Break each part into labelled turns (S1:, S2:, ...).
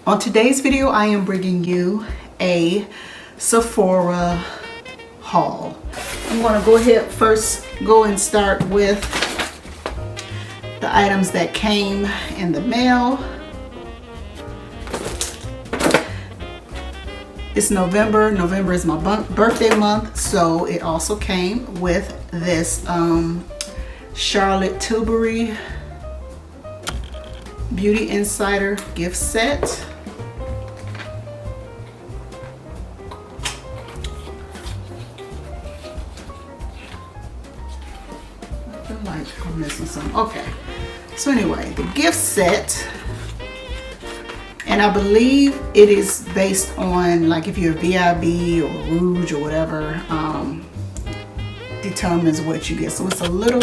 S1: On today's video, I am bringing you a Sephora haul. I'm going to go ahead first, go and start with the items that came in the mail. It's November. November is my birthday month, so it also came with this Charlotte Tilbury Beauty Insider gift set. I feel like I'm missing some. Okay, so anyway, the gift set, and I believe it is based on, like, if you're VIB or Rouge or whatever, determines what you get. So it's a little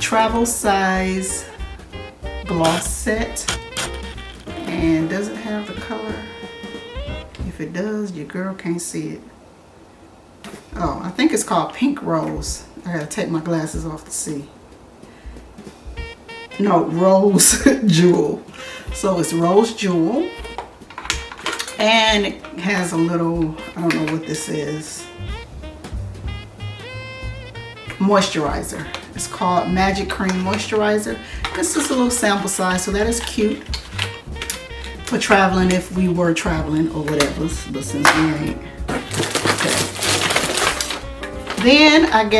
S1: travel size gloss set, and does it have the color? If it does, your girl can't see it. Oh, I think it's called Pink Rose. I gotta take my glasses off to see. No, Rose Jewel. So it's Rose Jewel, and it has a little, I don't know what this is, moisturizer. It's called Magic Cream Moisturizer. This is a little sample size, so that is cute for traveling, if we were traveling or whatever, but since we ain't. Okay. Then I've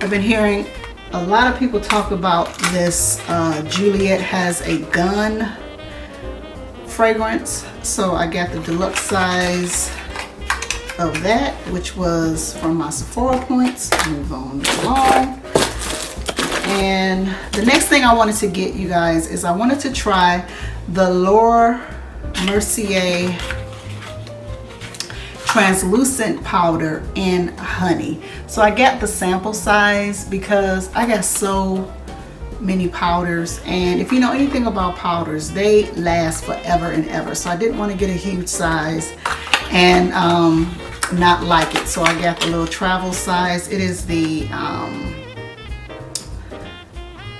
S1: been hearing a lot of people talk about this Juliet Has a Gun fragrance. So I got the deluxe size of that, which was from my Sephora points. Move on along. And the next thing I wanted to get you guys is I wanted to try the Lower Mercier translucent powder in honey. So I got the sample size because I got so many powders, and if you know anything about powders, they last forever and ever. So I didn't want to get a huge size and not like it. So I got the little travel size. It is the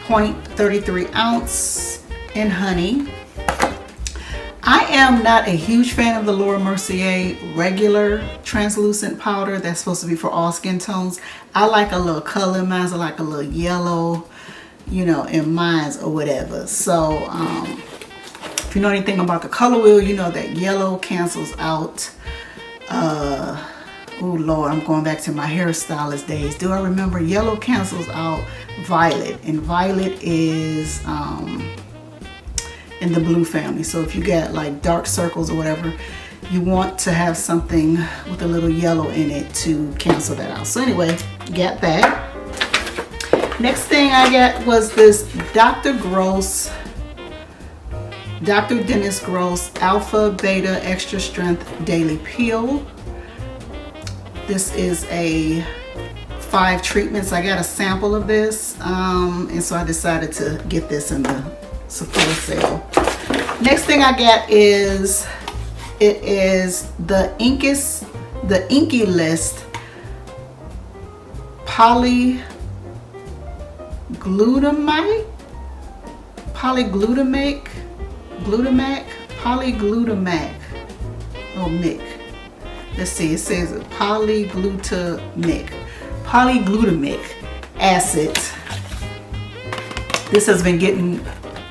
S1: 0.33 ounce in honey. I am not a huge fan of the Laura Mercier regular translucent powder that's supposed to be for all skin tones. I like a little color in mine. I like a little yellow, you know, in mine or whatever. So if you know anything about the color wheel, you know that yellow cancels out. Oh Lord, I'm going back to my hairstylist days. Do I remember yellow cancels out violet? And violet is in the blue family. So if you get like dark circles or whatever, you want to have something with a little yellow in it to cancel that out. So anyway, got that. Next thing I got was this Dr. Dennis Gross Alpha Beta Extra Strength Daily Peel. This is a 5 treatments. I got a sample of this, and so I decided to get this in the Sephora sale. Next thing I got is, it is the Inky List polyglutamac. Oh, Mick. Let's see, it says polyglutamic acid. This has been getting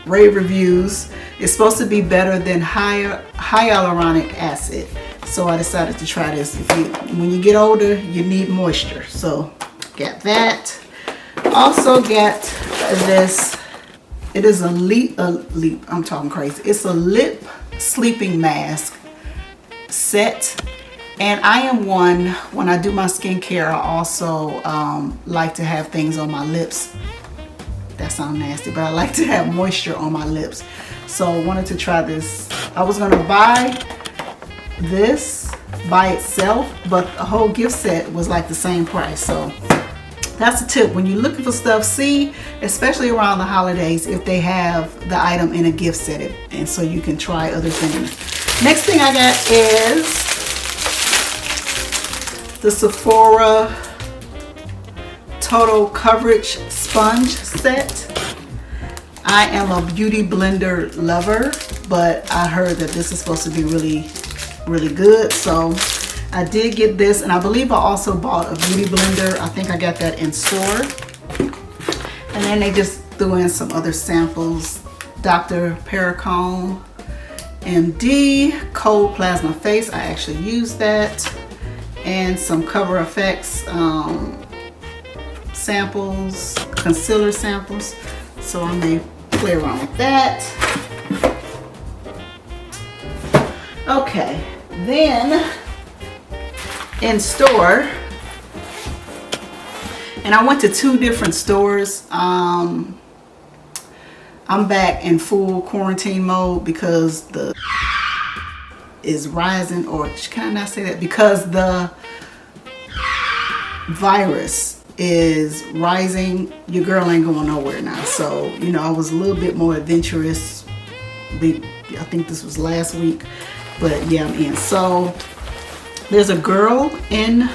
S1: rave reviews. It's supposed to be better than hyaluronic acid. So I decided to try this. When you get older, you need moisture. So got that. Also got this. It is I'm talking crazy. It's a lip sleeping mask set. And I am one, when I do my skincare, I also like to have things on my lips. That sounds nasty, but I like to have moisture on my lips. So I wanted to try this. I was gonna buy this by itself, but the whole gift set was like the same price. So that's a tip. When you're looking for stuff, see, especially around the holidays, if they have the item in a gift set, and so you can try other things. Next thing I got is the Sephora Total Coverage Sponge Set. I am a beauty blender lover, but I heard that this is supposed to be really, really good. So I did get this, and I believe I also bought a beauty blender. I think I got that in store. And then they just threw in some other samples. Dr. Perricone MD Cold Plasma Face. I actually used that. And some Cover FX samples, concealer samples. So I may play around with that. Okay, then in store, and I went to 2 different stores. I'm back in full quarantine mode because the is rising, or can I not say that? Because the virus is rising. Your girl ain't going nowhere now. So, you know, I was a little bit more adventurous. I think this was last week, but yeah, I'm in. So there's a girl in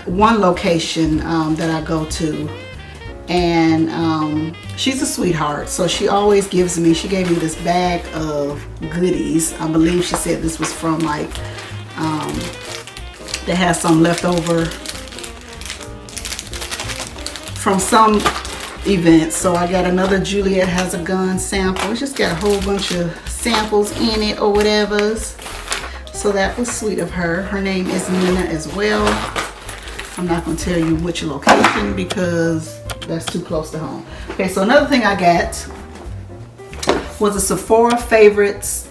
S1: one location that I go to, and she's a sweetheart. So she always gives me, she gave me this bag of goodies. I believe she said this was from like, they had some left over from some event. So I got another Juliet Has a Gun sample. It's just got a whole bunch of samples in it or whatever. So that was sweet of her. Her name is Nina as well. I'm not going to tell you which location because that's too close to home. Okay, so another thing I got was a Sephora Favorites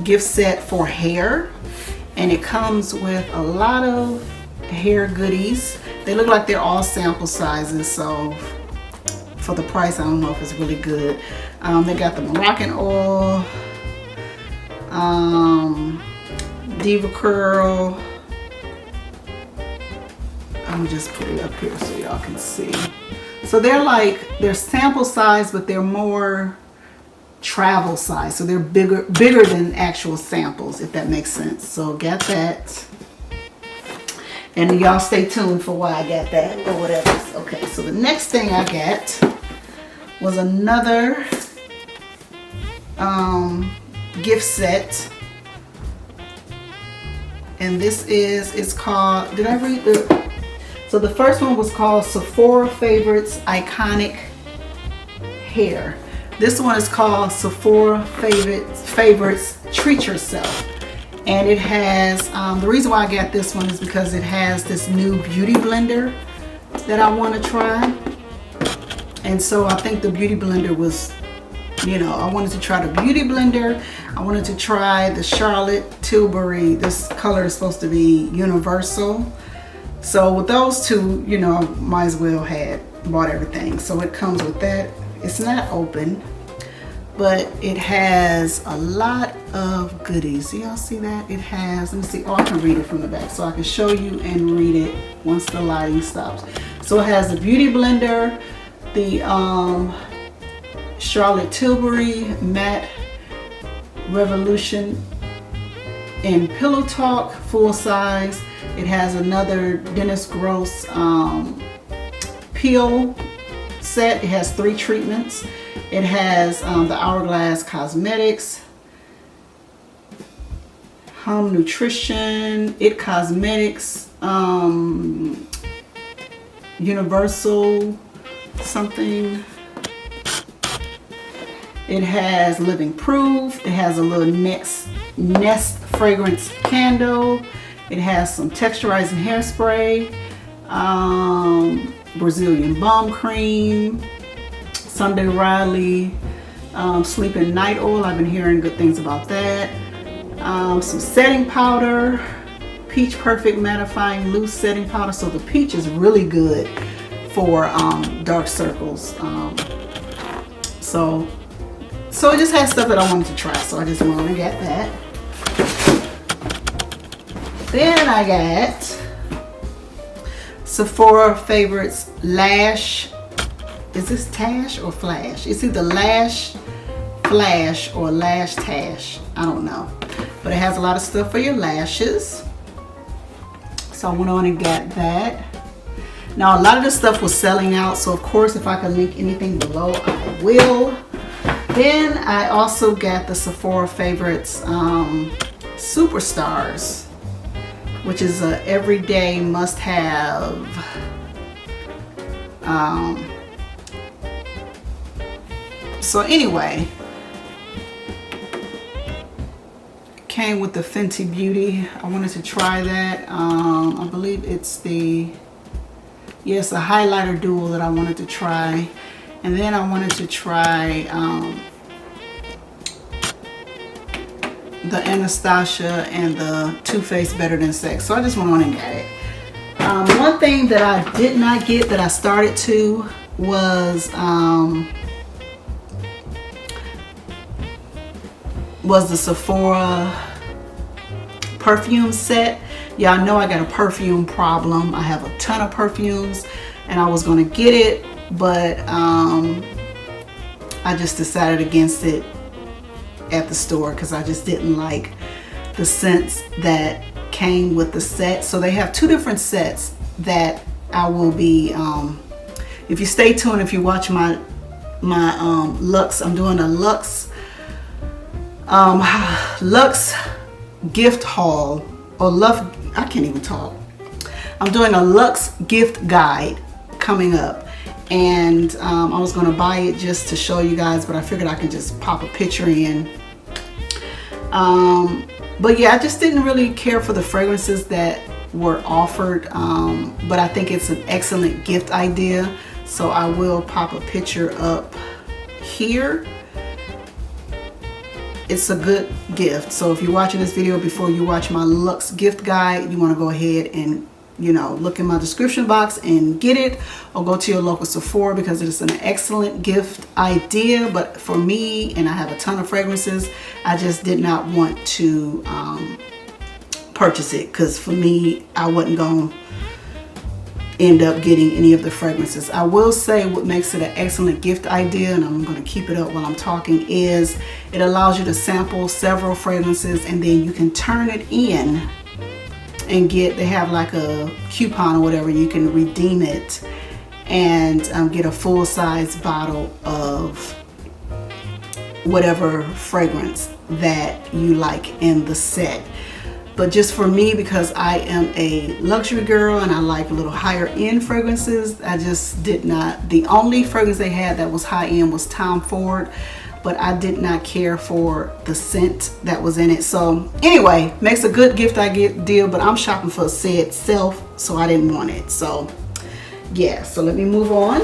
S1: gift set for hair. And it comes with a lot of hair goodies. They look like they're all sample sizes, so for the price, I don't know if it's really good. They got the Moroccan oil, Diva Curl. I'm just put it up here so y'all can see. So they're sample size, but they're more travel size. So they're bigger than actual samples, if that makes sense. So got that. And y'all stay tuned for why I got that or whatever. Okay, so the next thing I got was another gift set. And this is, it's called, did I read the, so the first one was called Sephora Favorites Iconic Hair. This one is called Sephora Favorites Treat Yourself. And it has, the reason why I got this one is because it has this new beauty blender that I want to try. And so I think the beauty blender was, you know, I wanted to try the beauty blender. I wanted to try the Charlotte Tilbury. This color is supposed to be universal. So with those two, you know, I might as well had bought everything. So it comes with that. It's not open, but it has a lot of goodies. See, y'all see that? It has, let me see, oh, I can read it from the back, so I can show you and read it once the lighting stops. So it has the beauty blender, the Charlotte Tilbury Matte Revolution in Pillow Talk, full size. It has another Dennis Gross peel set. It has 3 treatments. It has the Hourglass Cosmetics, Hum Nutrition, It Cosmetics, Universal something. It has Living Proof. It has a little Nest fragrance candle. It has some texturizing hairspray, Brazilian balm cream, Sunday Riley Sleeping Night Oil. I've been hearing good things about that. Some setting powder, Peach Perfect Mattifying Loose Setting Powder. So the peach is really good for dark circles. So it just has stuff that I wanted to try. So I just wanted to get that. Then I got Sephora Favorites Lash. Is this Tash or Flash? It's either Lash Flash or Lash Tash. I don't know. But it has a lot of stuff for your lashes. So I went on and got that. Now, a lot of this stuff was selling out, so of course, if I can link anything below, I will. Then I also got the Sephora Favorites Superstars, which is a everyday must-have. So anyway, came with the Fenty Beauty. I wanted to try that. I believe it's the, yes, a highlighter dual that I wanted to try. And then I wanted to try the Anastasia and the Too Faced Better Than Sex. So I just went on and got it. One thing that I did not get that I started to was the Sephora perfume set. Y'all know I got a perfume problem. I have a ton of perfumes and I was gonna get it, but I just decided against it at the store because I just didn't like the scents that came with the set. So they have two different sets that I will be, if you stay tuned, if you watch my Luxe, I'm doing a Luxe gift haul, or I can't even talk. I'm doing a Luxe gift guide coming up, and I was gonna buy it just to show you guys, but I figured I could just pop a picture in. But yeah, I just didn't really care for the fragrances that were offered, but I think it's an excellent gift idea, so I will pop a picture up here. It's a good gift. So if you're watching this video before you watch my Luxe gift guide, you want to go ahead and, you know, look in my description box and get it, or go to your local Sephora because it is an excellent gift idea. But for me, and I have a ton of fragrances, I just did not want to purchase it because for me, I wasn't going to end up getting any of the fragrances. I will say what makes it an excellent gift idea, and I'm going to keep it up while I'm talking, is it allows you to sample several fragrances and then you can turn it in and get, they have like a coupon or whatever, you can redeem it and get a full-size bottle of whatever fragrance that you like in the set. But just for me, because I am a luxury girl and I like a little higher end fragrances, I just did not, the only fragrance they had that was high end was Tom Ford, but I did not care for the scent that was in it. So anyway, makes a good gift idea, but I'm shopping for said itself, so I didn't want it. So yeah, so let me move on.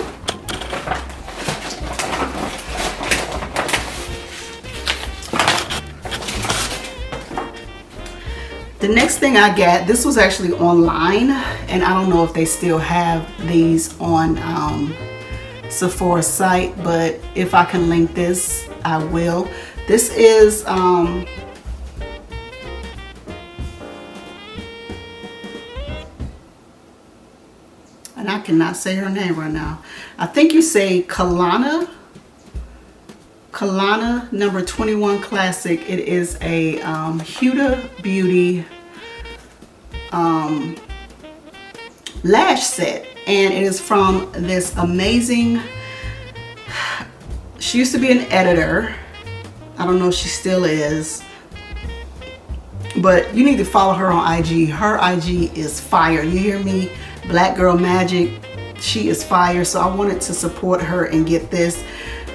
S1: The next thing I got, this was actually online, and I don't know if they still have these on Sephora's site, but if I can link this, I will. This is and I cannot say her name right now. I think you say Kalana number 21 Classic. It is a HUGE Beauty lash set, and it is from this amazing, she used to be an editor. I don't know if she still is, but you need to follow her on IG. Her IG is fire. You hear me? Black Girl Magic. She is fire. So I wanted to support her and get this.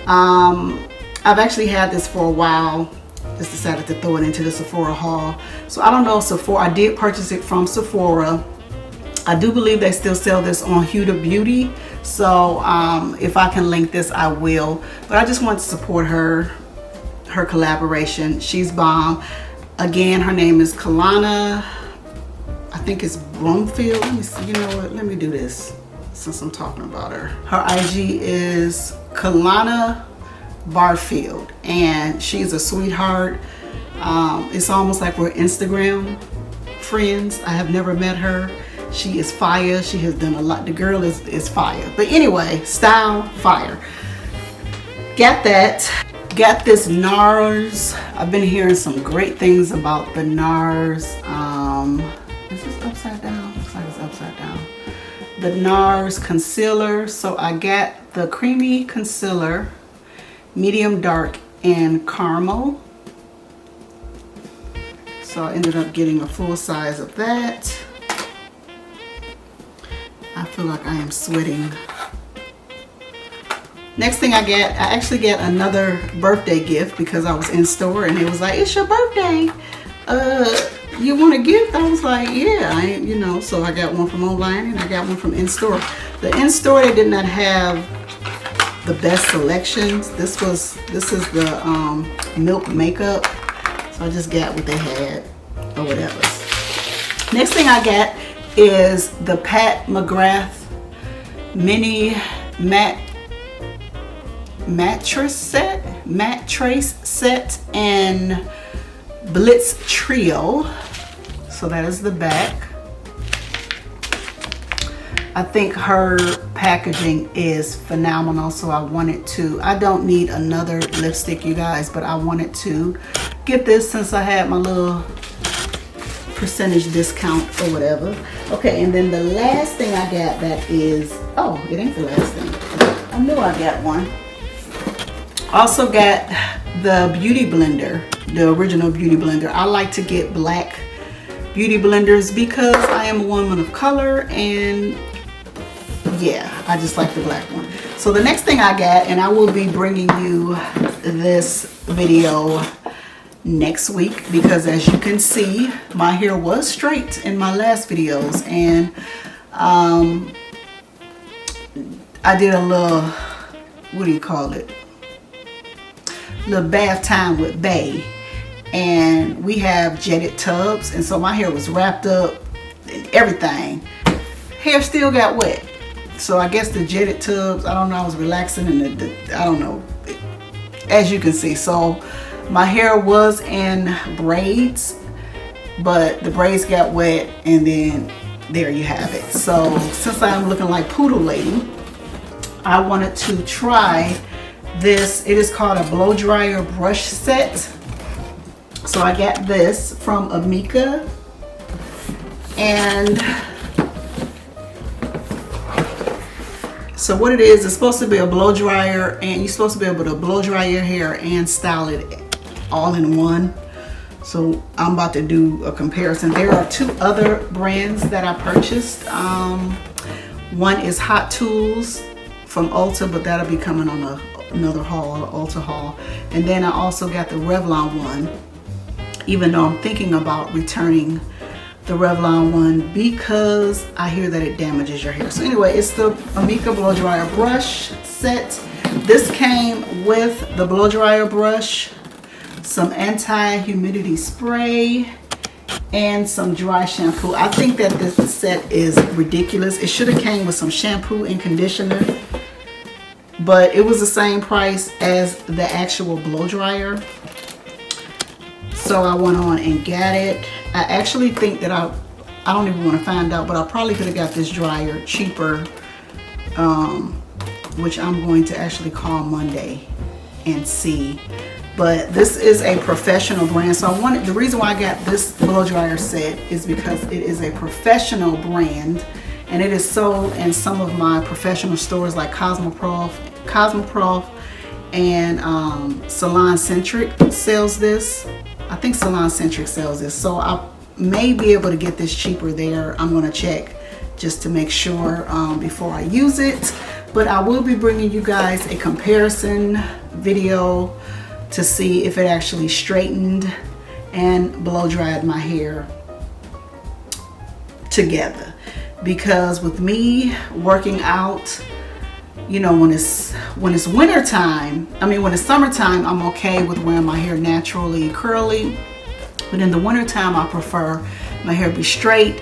S1: I've actually had this for a while. Just decided to throw it into the Sephora haul. So I don't know if Sephora, I did purchase it from Sephora. I do believe they still sell this on HUGE Beauty. So if I can link this, I will. But I just want to support her collaboration. She's bomb. Again, her name is Kalana. I think it's Bromfield. Let me see. You know what? Let me do this since I'm talking about her. Her IG is Kalana Barfield, and she's a sweetheart. It's almost like we're Instagram friends. I have never met her. She is fire. She has done a lot. The girl is fire. But anyway, style fire. Got that. Got this NARS. I've been hearing some great things about the NARS. Is this upside down? Looks like it's upside down. the NARS concealer. So I got the creamy concealer, medium dark, and caramel. So I ended up getting a full size of that. I feel like I am sweating. Next thing I actually got another birthday gift because I was in store and it was like, it's your birthday. You want a gift? I was like, yeah, you know, so I got one from online and I got one from in-store. The in-store, they did not have the best selections. This is the Milk makeup. So I just got what they had or whatever. Next thing I got is the Pat McGrath Mini Mattress Set and Blitz Trio. So that is the back. I think her packaging is phenomenal, so I don't need another lipstick, you guys, but I wanted to get this since I had my little percentage discount or whatever. Okay, and then the last thing I got that is, oh, it ain't the last thing. I knew I got one. Also got the beauty blender, the original beauty blender. I like to get black beauty blenders because I am a woman of color, and yeah, I just like the black one. So the next thing I got, and I will be bringing you this video next week because as you can see, my hair was straight in my last videos, and I did a little, what do you call it? Little bath time with Bae, and we have jetted tubs, and so my hair was wrapped up and everything. Hair still got wet, so I guess the jetted tubs, I don't know, I was relaxing and I don't know, as you can see. So my hair was in braids, but the braids got wet, and then there you have it. So since I'm looking like Poodle Lady, I wanted to try this. It is called a blow dryer brush set. So I got this from Amika, and so what it is, it's supposed to be a blow dryer, and you're supposed to be able to blow dry your hair and style it all in one. So I'm about to do a comparison. There are two other brands that I purchased. One is Hot Tools from Ulta, but that'll be coming on another haul, Ulta haul. And then I also got the Revlon one, even though I'm thinking about returning the Revlon one because I hear that it damages your hair. So anyway, it's the Amika blow dryer brush set. This came with the blow dryer brush, some anti-humidity spray, and some dry shampoo. I think that this set is ridiculous. It should have came with some shampoo and conditioner, but it was the same price as the actual blow dryer. So I went on and got it. I actually think that I don't even want to find out, but I probably could have got this dryer cheaper, which I'm going to actually call Monday and see. But this is a professional brand, so the reason why I got this blow dryer set is because it is a professional brand, and it is sold in some of my professional stores like Cosmoprof, and Salon Centric sells this. I think Salon Centric sells this, so I may be able to get this cheaper there. I'm going to check just to make sure before I use it, but I will be bringing you guys a comparison video to see if it actually straightened and blow dried my hair together. Because with me working out, you know, when it's winter time, when it's summertime, I'm okay with wearing my hair naturally curly, but in the winter time I prefer my hair be straight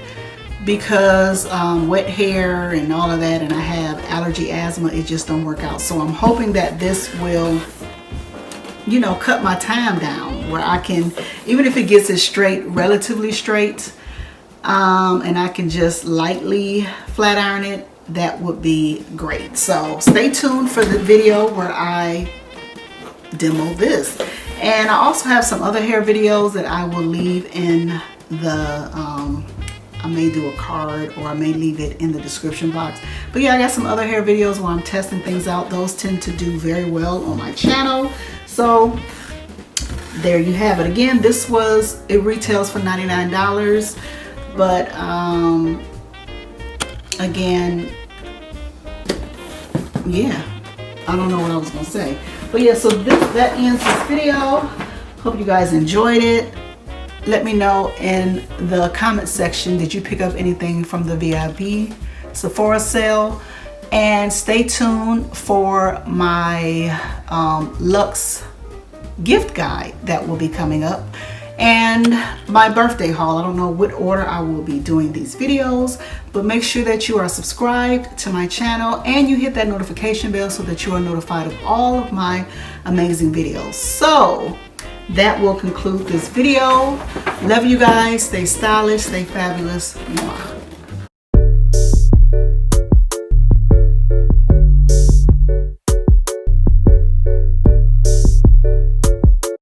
S1: because wet hair and all of that, and I have allergy, asthma, it just don't work out. So I'm hoping that this will, you know, cut my time down where I can, even if it gets it straight, relatively straight, and I can just lightly flat iron it, that would be great. So stay tuned for the video where I demo this. And I also have some other hair videos that I will leave in the, I'm may do a card, or I may leave it in the description box. But yeah, I got some other hair videos where I'm testing things out. Those tend to do very well on my channel. So there you have it. Again, it retails for $99, but again, yeah, I don't know what I was gonna say, but yeah, so that ends this video. Hope you guys enjoyed it. Let me know in the comment section, did you pick up anything from the VIP Sephora sale? And stay tuned for my Luxe gift guide that will be coming up, and my birthday haul. I don't know what order I will be doing these videos, but make sure that you are subscribed to my channel and you hit that notification bell so that you are notified of all of my amazing videos. So that will conclude this video. Love you guys. Stay stylish, stay fabulous. Mwah.